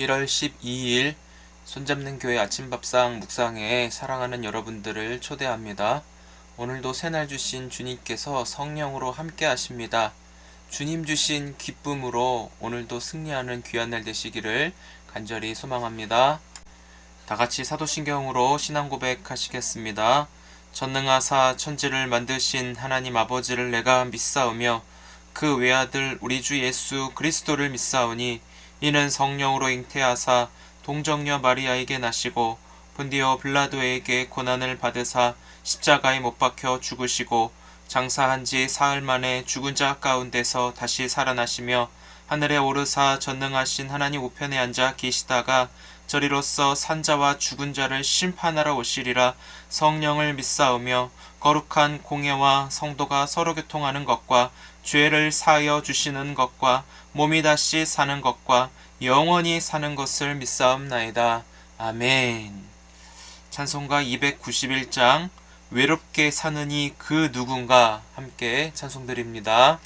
1월 12일 손잡는 교회 아침밥상 묵상회에 사랑하는 여러분들을 초대합니다. 오늘도 새날 주신 주님께서 성령으로 함께 하십니다. 주님 주신 기쁨으로 오늘도 승리하는 귀한 날 되시기를 간절히 소망합니다. 다같이 사도신경으로 신앙 고백하시겠습니다. 전능하사 천지를 만드신 하나님 아버지를 내가 믿사오며 그 외아들 우리 주 예수 그리스도를 믿사오니 이는 성령으로 잉태하사 동정녀 마리아에게 나시고 본디오 빌라도에게 고난을 받으사 십자가에 못 박혀 죽으시고 장사한 지 사흘 만에 죽은 자 가운데서 다시 살아나시며 하늘에 오르사 전능하신 하나님 우편에 앉아 계시다가 저리로서 산자와 죽은 자를 심판하러 오시리라. 성령을 믿사오며 거룩한 공예와 성도가 서로 교통하는 것과 죄를 사하여 주시는 것과 몸이 다시 사는 것과 영원히 사는 것을 믿사옵나이다. 아멘. 찬송가 291장 외롭게 사느니 그 누군가 함께 찬송드립니다.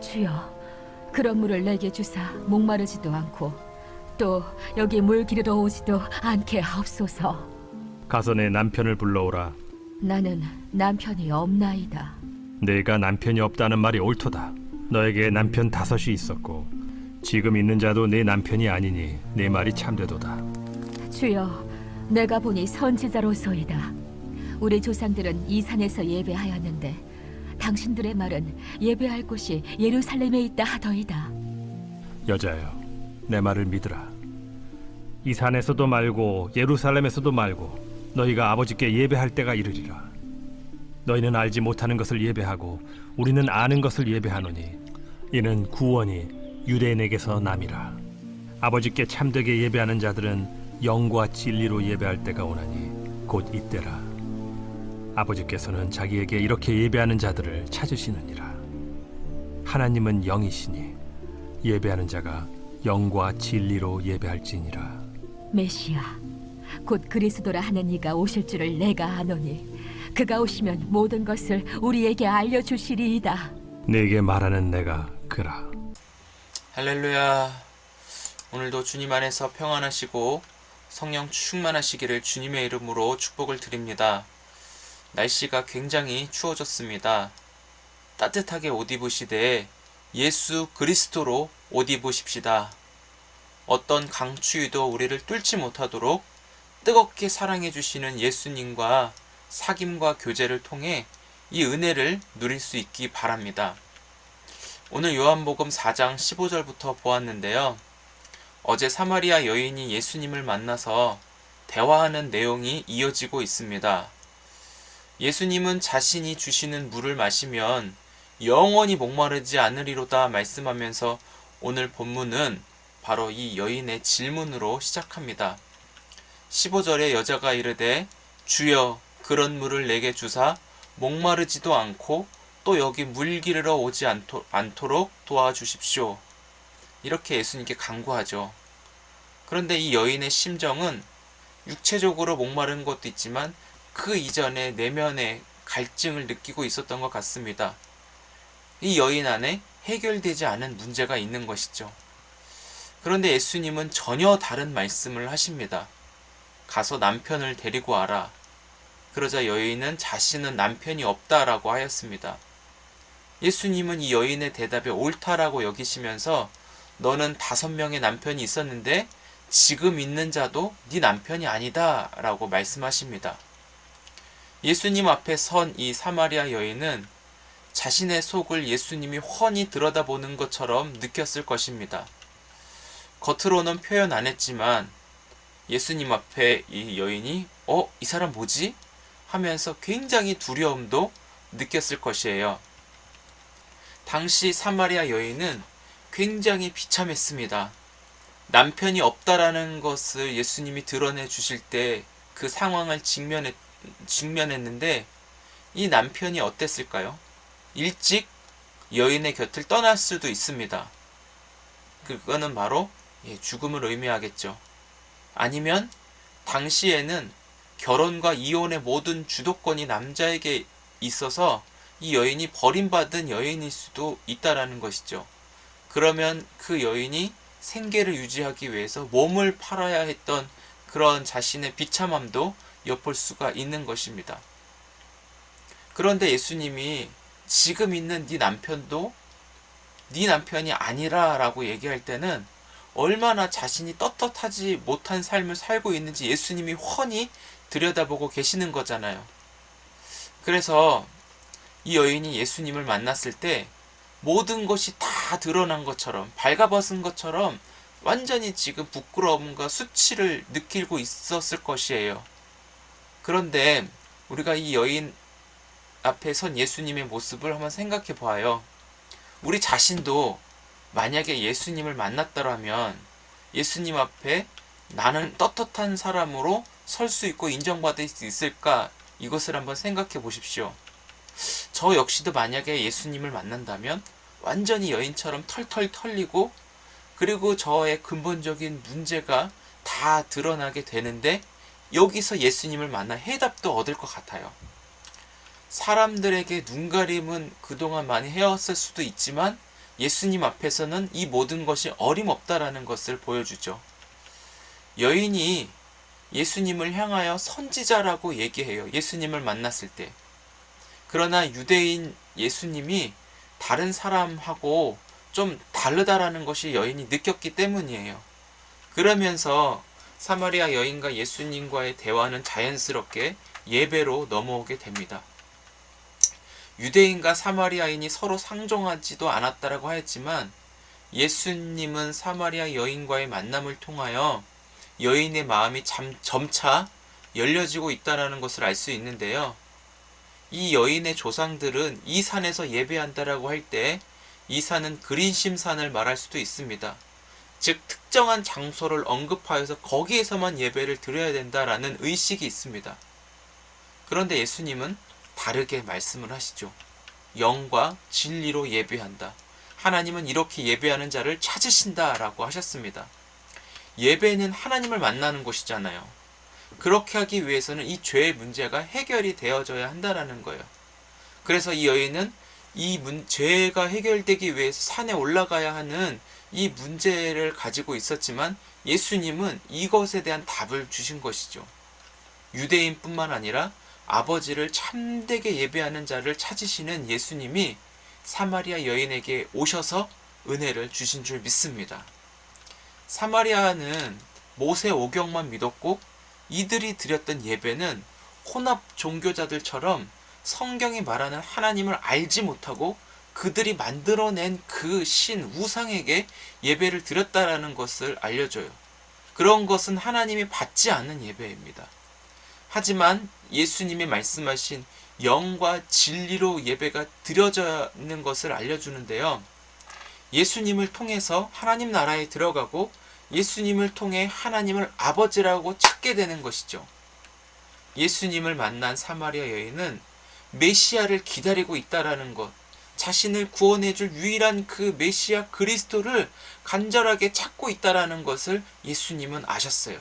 주여, 그런 물을 내게 주사 목마르지도 않고 또 여기 물 기르러 오지도 않게 하옵소서. 가서 내 남편을 불러오라. 나는 남편이 없나이다. 내가 남편이 없다는 말이 옳도다. 너에게 남편 5이 있었고 지금 있는 자도 내 남편이 아니니 내 말이 참되도다. 주여, 내가 보니 선지자로소이다. 우리 조상들은 이 산에서 예배하였는데 당신들의 말은 예배할 곳이 예루살렘에 있다 하더이다. 여자여, 내 말을 믿으라. 이 산에서도 말고 예루살렘에서도 말고 너희가 아버지께 예배할 때가 이르리라. 너희는 알지 못하는 것을 예배하고 우리는 아는 것을 예배하노니 이는 구원이 유대인에게서 남이라. 아버지께 참되게 예배하는 자들은 영과 진리로 예배할 때가 오나니 곧 이때라. 아버지께서는 자기에게 이렇게 예배하는 자들을 찾으시느니라. 하나님은 영이시니 예배하는 자가 영과 진리로 예배할지니라. 메시아, 곧 그리스도라 하는 이가 오실 줄을 내가 아노니 그가 오시면 모든 것을 우리에게 알려주시리이다. 네게 말하는 내가 그라. 할렐루야. 오늘도 주님 안에서 평안하시고 성령 충만하시기를 주님의 이름으로 축복을 드립니다. 날씨가 굉장히 추워졌습니다. 따뜻하게 옷 입으시되 예수 그리스도로 옷 입으십시다. 어떤 강추위도 우리를 뚫지 못하도록 뜨겁게 사랑해 주시는 예수님과 사귐과 교제를 통해 이 은혜를 누릴 수 있기 바랍니다. 오늘 요한복음 4장 15절부터 보았는데요. 어제 사마리아 여인이 예수님을 만나서 대화하는 내용이 이어지고 있습니다. 예수님은 자신이 주시는 물을 마시면 영원히 목마르지 않으리로다 말씀하면서 오늘 본문은 바로 이 여인의 질문으로 시작합니다. 15절에 여자가 이르되 주여 그런 물을 내게 주사 목마르지도 않고 또 여기 물 기르러 오지 않도록 도와주십시오. 이렇게 예수님께 간구하죠. 그런데 이 여인의 심정은 육체적으로 목마른 것도 있지만 그 이전에 내면의 갈증을 느끼고 있었던 것 같습니다. 이 여인 안에 해결되지 않은 문제가 있는 것이죠. 그런데 예수님은 전혀 다른 말씀을 하십니다. 가서 남편을 데리고 와라. 그러자 여인은 자신은 남편이 없다라고 하였습니다. 예수님은 이 여인의 대답에 옳다라고 여기시면서 너는 5명의 남편이 있었는데 지금 있는 자도 네 남편이 아니다 라고 말씀하십니다. 예수님 앞에 선 이 사마리아 여인은 자신의 속을 예수님이 훤히 들여다보는 것처럼 느꼈을 것입니다. 겉으로는 표현 안 했지만 예수님 앞에 이 여인이 이 사람 뭐지? 하면서 굉장히 두려움도 느꼈을 것이에요. 당시 사마리아 여인은 굉장히 비참했습니다. 남편이 없다라는 것을 예수님이 드러내 주실 때 그 상황을 직면했는데 이 남편이 어땠을까요? 일찍 여인의 곁을 떠날 수도 있습니다. 그거는 바로 죽음을 의미하겠죠. 아니면 당시에는 결혼과 이혼의 모든 주도권이 남자에게 있어서 이 여인이 버림받은 여인일 수도 있다라는 것이죠. 그러면 그 여인이 생계를 유지하기 위해서 몸을 팔아야 했던 그런 자신의 비참함도 엿볼 수가 있는 것입니다. 그런데 예수님이 지금 있는 네 남편도 네 남편이 아니라 라고 얘기할 때는 얼마나 자신이 떳떳하지 못한 삶을 살고 있는지 예수님이 훤히 들여다보고 계시는 거잖아요. 그래서 이 여인이 예수님을 만났을 때 모든 것이 다 드러난 것처럼 발가벗은 것처럼 완전히 지금 부끄러움과 수치를 느끼고 있었을 것이에요. 그런데 우리가 이 여인 앞에 선 예수님의 모습을 한번 생각해 보아요. 우리 자신도 만약에 예수님을 만났더라면 예수님 앞에 나는 떳떳한 사람으로 설 수 있고 인정받을 수 있을까? 이것을 한번 생각해 보십시오. 저 역시도 만약에 예수님을 만난다면 완전히 여인처럼 털털 털리고 그리고 저의 근본적인 문제가 다 드러나게 되는데 여기서 예수님을 만나 해답도 얻을 것 같아요. 사람들에게 눈가림은 그동안 많이 해왔을 수도 있지만 예수님 앞에서는 이 모든 것이 어림없다라는 것을 보여주죠. 여인이 예수님을 향하여 선지자라고 얘기해요. 예수님을 만났을 때. 그러나 유대인 예수님이 다른 사람하고 좀 다르다라는 것이 여인이 느꼈기 때문이에요. 그러면서 사마리아 여인과 예수님과의 대화는 자연스럽게 예배로 넘어오게 됩니다. 유대인과 사마리아인이 서로 상종하지도 않았다라고 하였지만 예수님은 사마리아 여인과의 만남을 통하여 여인의 마음이 점차 열려지고 있다는 것을 알 수 있는데요. 이 여인의 조상들은 이 산에서 예배한다라고 할 때 이 산은 그린심산을 말할 수도 있습니다. 즉 특정한 장소를 언급하여서 거기에서만 예배를 드려야 된다라는 의식이 있습니다. 그런데 예수님은 다르게 말씀을 하시죠. 영과 진리로 예배한다. 하나님은 이렇게 예배하는 자를 찾으신다라고 하셨습니다. 예배는 하나님을 만나는 곳이잖아요. 그렇게 하기 위해서는 이 죄의 문제가 해결이 되어져야 한다라는 거예요. 그래서 이 여인은 이 죄가 해결되기 위해서 산에 올라가야 하는 이 문제를 가지고 있었지만 예수님은 이것에 대한 답을 주신 것이죠. 유대인뿐만 아니라 아버지를 참되게 예배하는 자를 찾으시는 예수님이 사마리아 여인에게 오셔서 은혜를 주신 줄 믿습니다. 사마리아는 모세 오경만 믿었고 이들이 드렸던 예배는 혼합 종교자들처럼 성경이 말하는 하나님을 알지 못하고 그들이 만들어낸 그 신 우상에게 예배를 드렸다라는 것을 알려줘요. 그런 것은 하나님이 받지 않는 예배입니다. 하지만 예수님이 말씀하신 영과 진리로 예배가 드려지는 것을 알려주는데요. 예수님을 통해서 하나님 나라에 들어가고 예수님을 통해 하나님을 아버지라고 찾게 되는 것이죠. 예수님을 만난 사마리아 여인은 메시아를 기다리고 있다라는 것, 자신을 구원해줄 유일한 그 메시아 그리스도를 간절하게 찾고 있다라는 것을 예수님은 아셨어요.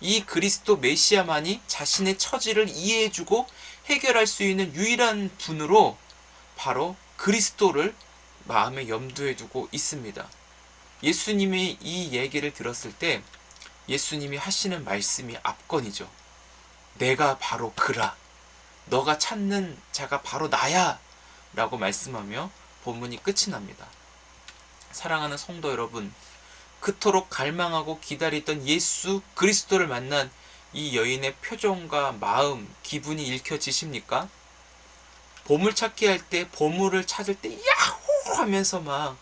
이 그리스도 메시아만이 자신의 처지를 이해해주고 해결할 수 있는 유일한 분으로 바로 그리스도를 마음에 염두에 두고 있습니다. 예수님이 이 얘기를 들었을 때 예수님이 하시는 말씀이 압권이죠. 내가 바로 그라. 너가 찾는 자가 바로 나야. 라고 말씀하며 본문이 끝이 납니다. 사랑하는 성도 여러분, 그토록 갈망하고 기다리던 예수 그리스도를 만난 이 여인의 표정과 마음, 기분이 읽혀지십니까? 보물찾기 할 때 보물을 찾을 때 야호 하면서 막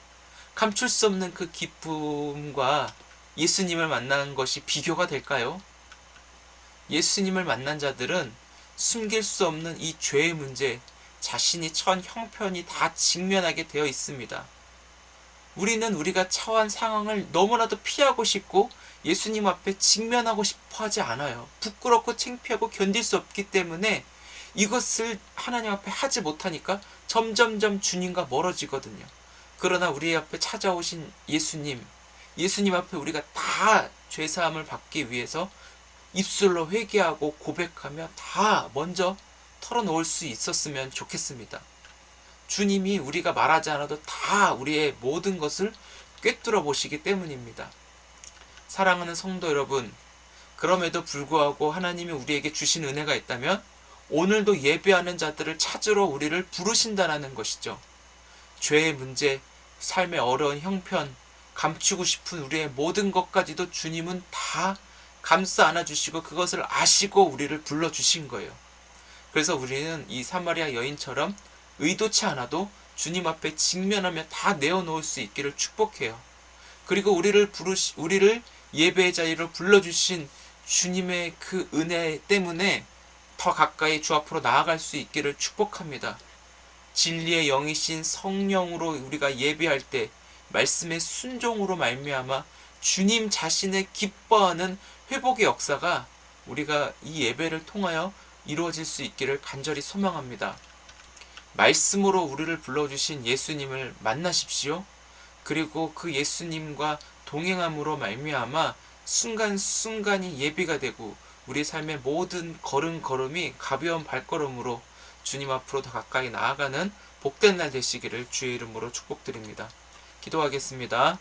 감출 수 없는 그 기쁨과 예수님을 만난 것이 비교가 될까요? 예수님을 만난 자들은 숨길 수 없는 이 죄의 문제, 자신이 처한 형편이 다 직면하게 되어 있습니다. 우리는 우리가 처한 상황을 너무나도 피하고 싶고 예수님 앞에 직면하고 싶어 하지 않아요. 부끄럽고 창피하고 견딜 수 없기 때문에 이것을 하나님 앞에 하지 못하니까 점점점 주님과 멀어지거든요. 그러나 우리 앞에 찾아오신 예수님 앞에 우리가 다 죄사함을 받기 위해서 입술로 회개하고 고백하며 다 먼저 털어놓을 수 있었으면 좋겠습니다. 주님이 우리가 말하지 않아도 다 우리의 모든 것을 꿰뚫어 보시기 때문입니다. 사랑하는 성도 여러분, 그럼에도 불구하고 하나님이 우리에게 주신 은혜가 있다면 오늘도 예배하는 자들을 찾으러 우리를 부르신다는 것이죠. 죄의 문제, 삶의 어려운 형편, 감추고 싶은 우리의 모든 것까지도 주님은 다 감싸 안아주시고 그것을 아시고 우리를 불러주신 거예요. 그래서 우리는 이 사마리아 여인처럼 의도치 않아도 주님 앞에 직면하며 다 내어놓을 수 있기를 축복해요. 그리고 우리를 예배의 자리로 불러주신 주님의 그 은혜 때문에 더 가까이 주 앞으로 나아갈 수 있기를 축복합니다. 진리의 영이신 성령으로 우리가 예배할 때 말씀의 순종으로 말미암아 주님 자신을 기뻐하는 회복의 역사가 우리가 이 예배를 통하여 이루어질 수 있기를 간절히 소망합니다. 말씀으로 우리를 불러주신 예수님을 만나십시오. 그리고 그 예수님과 동행함으로 말미암아 순간순간이 예비가 되고 우리 삶의 모든 걸음걸음이 가벼운 발걸음으로 주님 앞으로 더 가까이 나아가는 복된 날 되시기를 주의 이름으로 축복드립니다. 기도하겠습니다.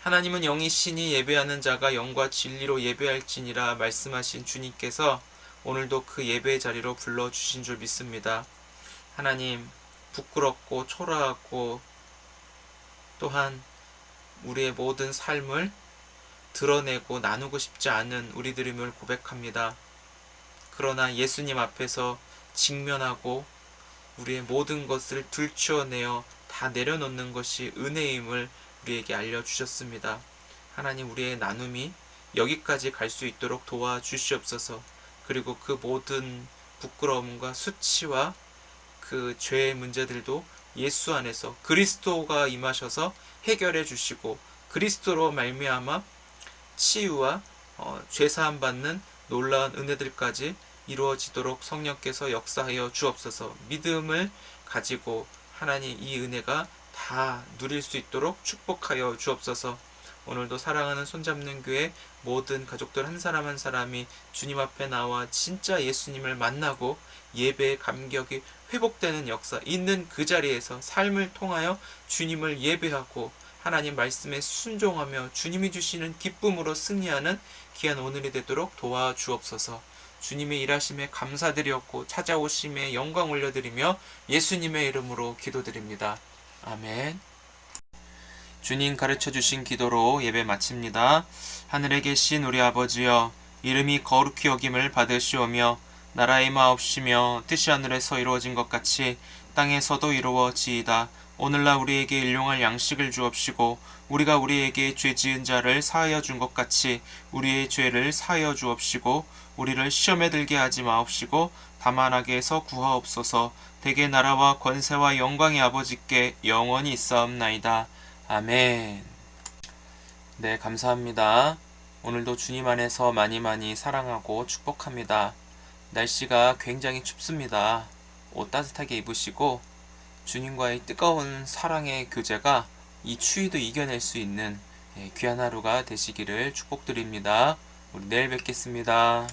하나님은 영이시니 예배하는 자가 영과 진리로 예배할지니라 말씀하신 주님께서 오늘도 그 예배의 자리로 불러주신 줄 믿습니다. 하나님, 부끄럽고 초라하고 또한 우리의 모든 삶을 드러내고 나누고 싶지 않은 우리들임을 고백합니다. 그러나 예수님 앞에서 직면하고 우리의 모든 것을 들추어내어 다 내려놓는 것이 은혜임을 우리에게 알려주셨습니다. 하나님, 우리의 나눔이 여기까지 갈 수 있도록 도와주시옵소서. 그리고 그 모든 부끄러움과 수치와 그 죄의 문제들도 예수 안에서 그리스도가 임하셔서 해결해 주시고, 그리스도로 말미암아 치유와 죄사함 받는 놀라운 은혜들까지 이루어지도록 성령께서 역사하여 주옵소서. 믿음을 가지고 하나님 이 은혜가 다 누릴 수 있도록 축복하여 주옵소서. 오늘도 사랑하는 손잡는 교회 모든 가족들 한 사람 한 사람이 주님 앞에 나와 진짜 예수님을 만나고 예배의 감격이 회복되는 역사, 있는 그 자리에서 삶을 통하여 주님을 예배하고 하나님 말씀에 순종하며 주님이 주시는 기쁨으로 승리하는 귀한 오늘이 되도록 도와주옵소서. 주님의 일하심에 감사드리었고 찾아오심에 영광 올려드리며 예수님의 이름으로 기도드립니다. 아멘. 주님 가르쳐 주신 기도로 예배 마칩니다. 하늘에 계신 우리 아버지여, 이름이 거룩히 여김을 받으시오며 나라의 마옵시며 뜻이 하늘에서 이루어진 것 같이 땅에서도 이루어지이다. 오늘날 우리에게 일용할 양식을 주옵시고 우리가 우리에게 죄 지은 자를 사하여 준 것 같이 우리의 죄를 사하여 주옵시고 우리를 시험에 들게 하지 마옵시고 다만 악에서 구하옵소서. 대개 나라와 권세와 영광의 아버지께 영원히 있사옵나이다. 아멘. 네, 감사합니다. 오늘도 주님 안에서 많이 사랑하고 축복합니다. 날씨가 굉장히 춥습니다. 옷 따뜻하게 입으시고 주님과의 뜨거운 사랑의 교제가 이 추위도 이겨낼 수 있는 귀한 하루가 되시기를 축복드립니다. 우리 내일 뵙겠습니다.